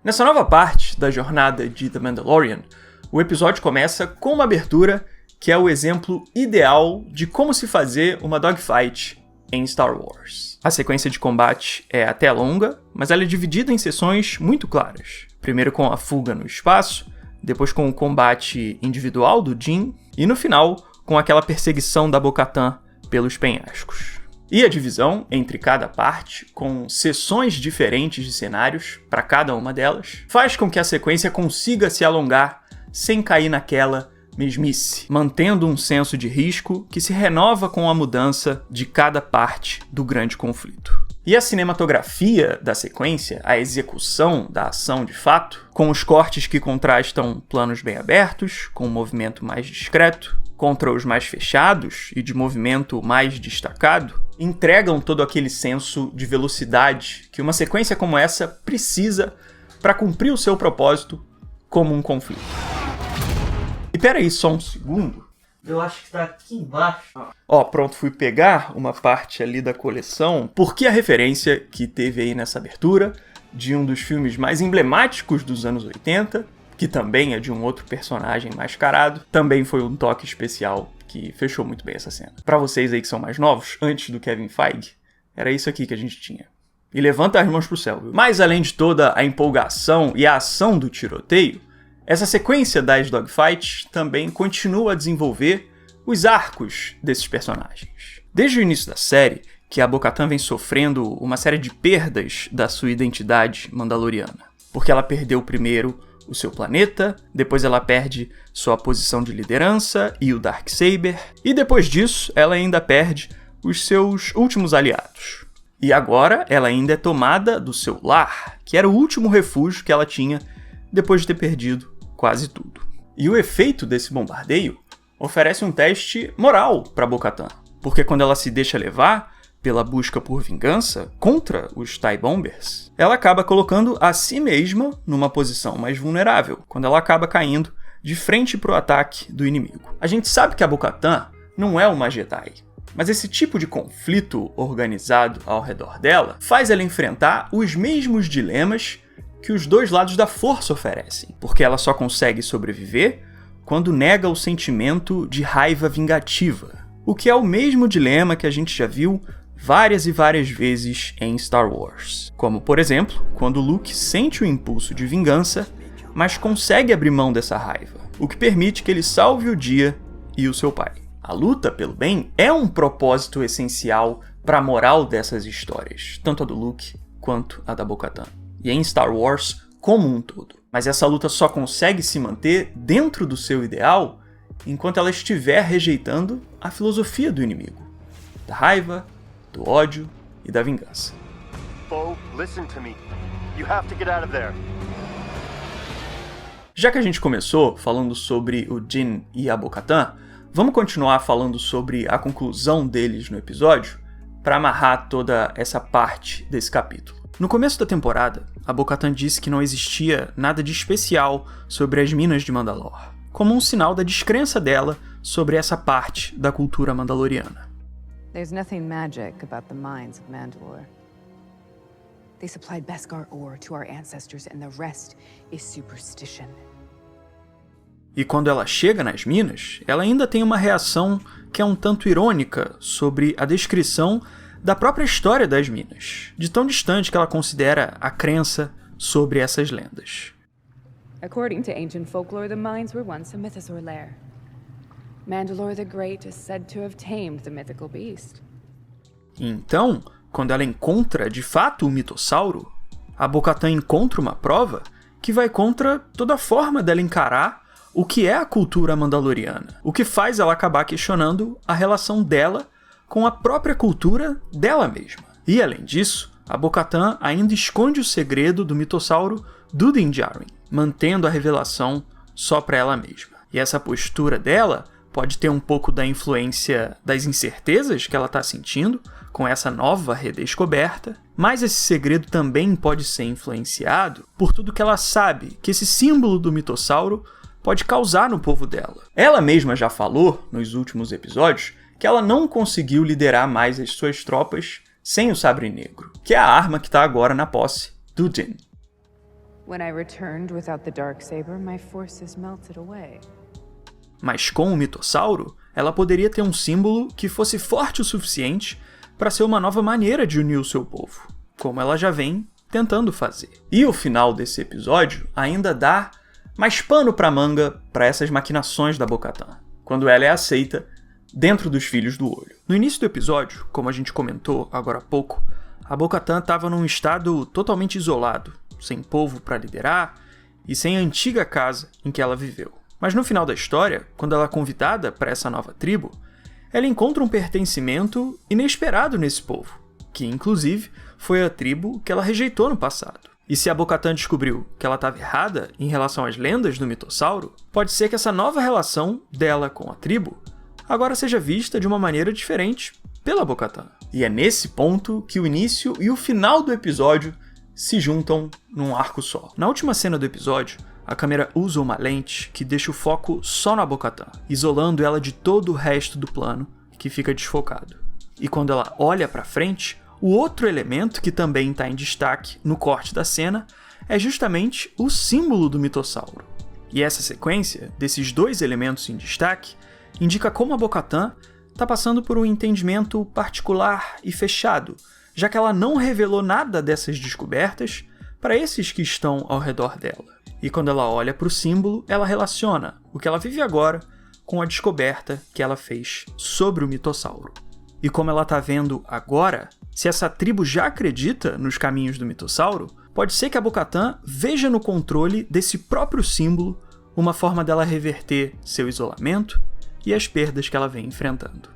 Nessa nova parte da jornada de The Mandalorian, o episódio começa com uma abertura que é o exemplo ideal de como se fazer uma dogfight em Star Wars. A sequência de combate é até longa, mas ela é dividida em sessões muito claras. Primeiro com a fuga no espaço, depois com o combate individual do Din, e no final com aquela perseguição da Bo-Katan pelos penhascos. E a divisão entre cada parte, com sessões diferentes de cenários para cada uma delas, faz com que a sequência consiga se alongar sem cair naquela mesmice, mantendo um senso de risco que se renova com a mudança de cada parte do grande conflito. E a cinematografia da sequência, a execução da ação de fato, com os cortes que contrastam planos bem abertos, com um movimento mais discreto, contra os mais fechados e de movimento mais destacado, entregam todo aquele senso de velocidade que uma sequência como essa precisa para cumprir o seu propósito como um conflito. E peraí só um segundo. Eu acho que tá aqui embaixo. Ó, pronto, fui pegar uma parte ali da coleção, porque a referência que teve aí nessa abertura de um dos filmes mais emblemáticos dos anos 80, que também é de um outro personagem mascarado, também foi um toque especial que fechou muito bem essa cena. Pra vocês aí que são mais novos, antes do Kevin Feige, era isso aqui que a gente tinha. E levanta as mãos pro céu, viu? Mas além de toda a empolgação e a ação do tiroteio, essa sequência das dogfights também continua a desenvolver os arcos desses personagens. Desde o início da série, que a Bo-Katan vem sofrendo uma série de perdas da sua identidade mandaloriana. Porque ela perdeu primeiro o seu planeta, depois ela perde sua posição de liderança e o Darksaber, e depois disso ela ainda perde os seus últimos aliados. E agora ela ainda é tomada do seu lar, que era o último refúgio que ela tinha depois de ter perdido quase tudo. E o efeito desse bombardeio oferece um teste moral para Bo-Katan, porque quando ela se deixa levar pela busca por vingança contra os TIE Bombers, ela acaba colocando a si mesma numa posição mais vulnerável, quando ela acaba caindo de frente para o ataque do inimigo. A gente sabe que a Bo-Katan não é uma Jedi, mas esse tipo de conflito organizado ao redor dela faz ela enfrentar os mesmos dilemas que os dois lados da força oferecem, porque ela só consegue sobreviver quando nega o sentimento de raiva vingativa, o que é o mesmo dilema que a gente já viu várias e várias vezes em Star Wars. Como, por exemplo, quando Luke sente o impulso de vingança, mas consegue abrir mão dessa raiva, o que permite que ele salve o dia e o seu pai. A luta pelo bem é um propósito essencial para a moral dessas histórias, tanto a do Luke quanto a da Bo-Katan. E em Star Wars como um todo. Mas essa luta só consegue se manter dentro do seu ideal enquanto ela estiver rejeitando a filosofia do inimigo, da raiva, do ódio e da vingança. Bo, listen to me. You have to get out of there. Já que a gente começou falando sobre o Din e a Bo-Katan, vamos continuar falando sobre a conclusão deles no episódio para amarrar toda essa parte desse capítulo. No começo da temporada, a Bo-Katan disse que não existia nada de especial sobre as minas de Mandalor, como um sinal da descrença dela sobre essa parte da cultura mandaloriana. There's nothing magic about the mines of Mandalore. They supplied Beskar ore to our ancestors and the rest is superstition. E quando ela chega nas minas, ela ainda tem uma reação que é um tanto irônica sobre a descrição da própria história das minas, de tão distante que ela considera a crença sobre essas lendas. According to ancient folklore, the mines were once a mythosaur lair. Mandalore the Great is said to have tamed the mythical beast. E então, quando ela encontra de fato o mitossauro, a Bo-Katan encontra uma prova que vai contra toda a forma dela encarar o que é a cultura mandaloriana, o que faz ela acabar questionando a relação dela com a própria cultura dela mesma. E além disso, a Bo-Katan ainda esconde o segredo do mitossauro do Din Djarin, mantendo a revelação só para ela mesma. E essa postura dela pode ter um pouco da influência das incertezas que ela está sentindo com essa nova redescoberta, mas esse segredo também pode ser influenciado por tudo que ela sabe que esse símbolo do mitossauro pode causar no povo dela. Ela mesma já falou, nos últimos episódios, que ela não conseguiu liderar mais as suas tropas sem o Sabre Negro, que é a arma que está agora na posse do Din. When I returned without the Darksaber, my forces melted away. Mas com o mitossauro, ela poderia ter um símbolo que fosse forte o suficiente para ser uma nova maneira de unir o seu povo, como ela já vem tentando fazer. E o final desse episódio ainda dá mais pano para manga para essas maquinações da Bo-Katan, quando ela é aceita dentro dos Filhos do Olho. No início do episódio, como a gente comentou agora há pouco, a Bo-Katan estava num estado totalmente isolado, sem povo para liderar e sem a antiga casa em que ela viveu. Mas no final da história, quando ela é convidada para essa nova tribo, ela encontra um pertencimento inesperado nesse povo, que inclusive foi a tribo que ela rejeitou no passado. E se a Bo-Katan descobriu que ela estava errada em relação às lendas do mitossauro, pode ser que essa nova relação dela com a tribo agora seja vista de uma maneira diferente pela Bo-Katan. E é nesse ponto que o início e o final do episódio se juntam num arco só. Na última cena do episódio, a câmera usa uma lente que deixa o foco só na Bo-Katan, isolando ela de todo o resto do plano, que fica desfocado. E quando ela olha para frente, o outro elemento que também está em destaque no corte da cena é justamente o símbolo do mitossauro. E essa sequência desses dois elementos em destaque indica como a Bo-Katan está passando por um entendimento particular e fechado, já que ela não revelou nada dessas descobertas para esses que estão ao redor dela. E quando ela olha para o símbolo, ela relaciona o que ela vive agora com a descoberta que ela fez sobre o mitossauro. E como ela está vendo agora, se essa tribo já acredita nos caminhos do mitossauro, pode ser que a Bo-Katan veja no controle desse próprio símbolo uma forma dela reverter seu isolamento e as perdas que ela vem enfrentando.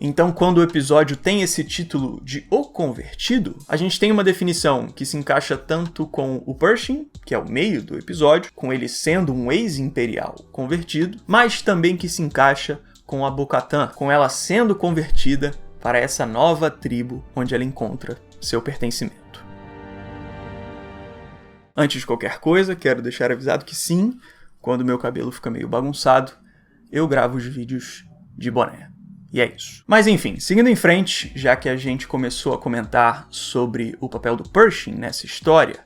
Então, quando o episódio tem esse título de O Convertido, a gente tem uma definição que se encaixa tanto com o Pershing, que é o meio do episódio, com ele sendo um ex-imperial convertido, mas também que se encaixa com a Bo-Katan, com ela sendo convertida para essa nova tribo onde ela encontra seu pertencimento. Antes de qualquer coisa, quero deixar avisado que sim, quando meu cabelo fica meio bagunçado, eu gravo os vídeos de boné. E é isso. Mas enfim, seguindo em frente, já que a gente começou a comentar sobre o papel do Pershing nessa história,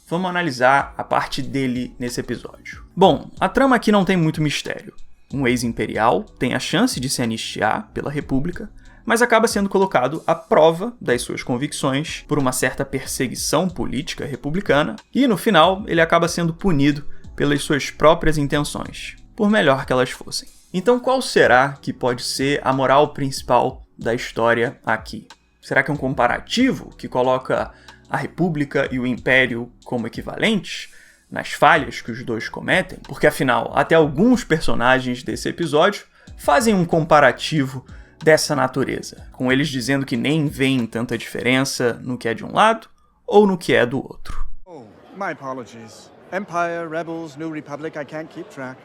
vamos analisar a parte dele nesse episódio. Bom, a trama aqui não tem muito mistério. Um ex-imperial tem a chance de se anistiar pela República, mas acaba sendo colocado à prova das suas convicções por uma certa perseguição política republicana, e no final ele acaba sendo punido pelas suas próprias intenções, por melhor que elas fossem. Então qual será que pode ser a moral principal da história aqui? Será que é um comparativo que coloca a República e o Império como equivalentes nas falhas que os dois cometem? Porque afinal, até alguns personagens desse episódio fazem um comparativo dessa natureza, com eles dizendo que nem veem tanta diferença no que é de um lado ou no que é do outro. Oh, my apologies. Empire, Rebels, New Republic, I can't keep track.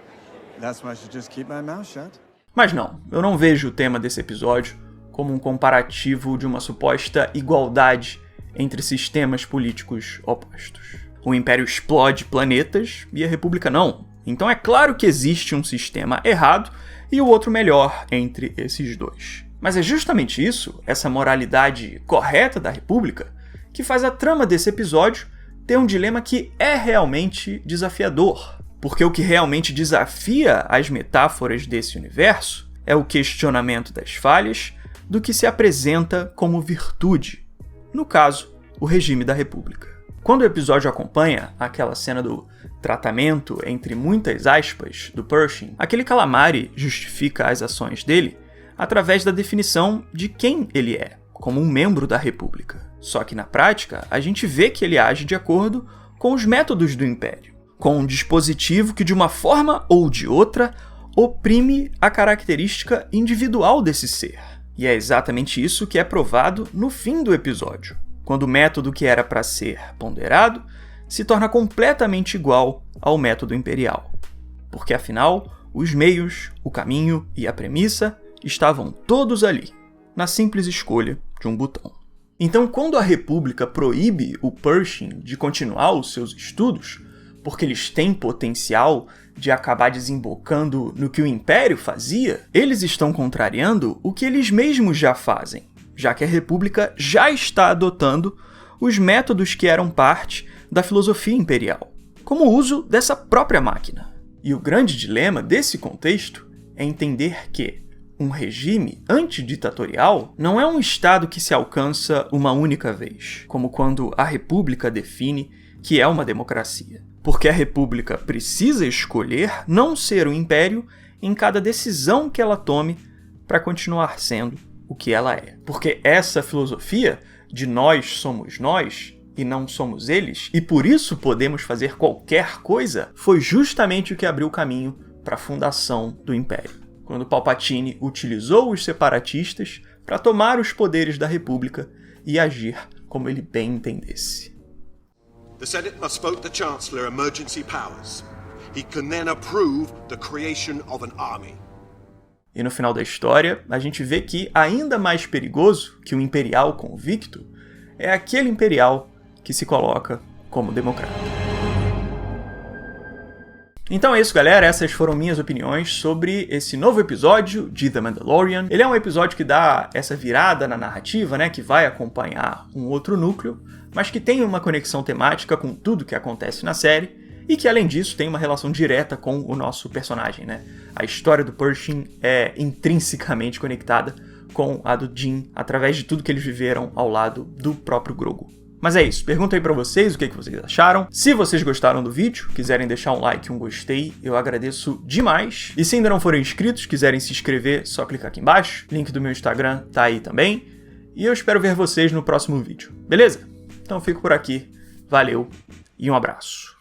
That's why I should just keep my mouth shut. Mas não, eu não vejo o tema desse episódio como um comparativo de uma suposta igualdade entre sistemas políticos opostos. O Império explode planetas e a República não. Então é claro que existe um sistema errado e o outro melhor entre esses dois. Mas é justamente isso, essa moralidade correta da República, que faz a trama desse episódio ter um dilema que é realmente desafiador. Porque o que realmente desafia as metáforas desse universo é o questionamento das falhas do que se apresenta como virtude, no caso, o regime da República. Quando o episódio acompanha aquela cena do tratamento, entre muitas aspas, do Pershing, aquele Calamari justifica as ações dele através da definição de quem ele é, como um membro da República. Só que na prática, a gente vê que ele age de acordo com os métodos do Império, com um dispositivo que de uma forma ou de outra oprime a característica individual desse ser. E é exatamente isso que é provado no fim do episódio, quando o método que era para ser ponderado se torna completamente igual ao método imperial. Porque afinal, os meios, o caminho e a premissa estavam todos ali, na simples escolha de um botão. Então, quando a República proíbe o Pershing de continuar os seus estudos, porque eles têm potencial de acabar desembocando no que o Império fazia, eles estão contrariando o que eles mesmos já fazem, já que a República já está adotando os métodos que eram parte da filosofia imperial. como o uso dessa própria máquina. E o grande dilema desse contexto é entender que um regime antiditatorial não é um estado que se alcança uma única vez, como quando a república define que é uma democracia. Porque a república precisa escolher não ser um império em cada decisão que ela tome para continuar sendo o que ela é. Porque essa filosofia de nós somos nós e não somos eles, e por isso podemos fazer qualquer coisa, foi justamente o que abriu o caminho para a fundação do Império, quando Palpatine utilizou os separatistas para tomar os poderes da República e agir como ele bem entendesse. The Senate must vote the Chancellor emergency powers. He can then approve the creation of an army. E no final da história, a gente vê que ainda mais perigoso que o imperial convicto é aquele imperial que se coloca como democrata. Então é isso, galera. Essas foram minhas opiniões sobre esse novo episódio de The Mandalorian. Ele é um episódio que dá essa virada na narrativa, né, que vai acompanhar um outro núcleo, mas que tem uma conexão temática com tudo que acontece na série e que, além disso, tem uma relação direta com o nosso personagem, né? A história do Pershing é intrinsecamente conectada com a do Din através de tudo que eles viveram ao lado do próprio Grogu. Mas é isso, pergunto aí pra vocês o que vocês acharam. Se vocês gostaram do vídeo, quiserem deixar um like, um gostei, eu agradeço demais. E se ainda não forem inscritos, quiserem se inscrever, só clicar aqui embaixo. Link do meu Instagram tá aí também. E eu espero ver vocês no próximo vídeo, beleza? Então fico por aqui, valeu e um abraço.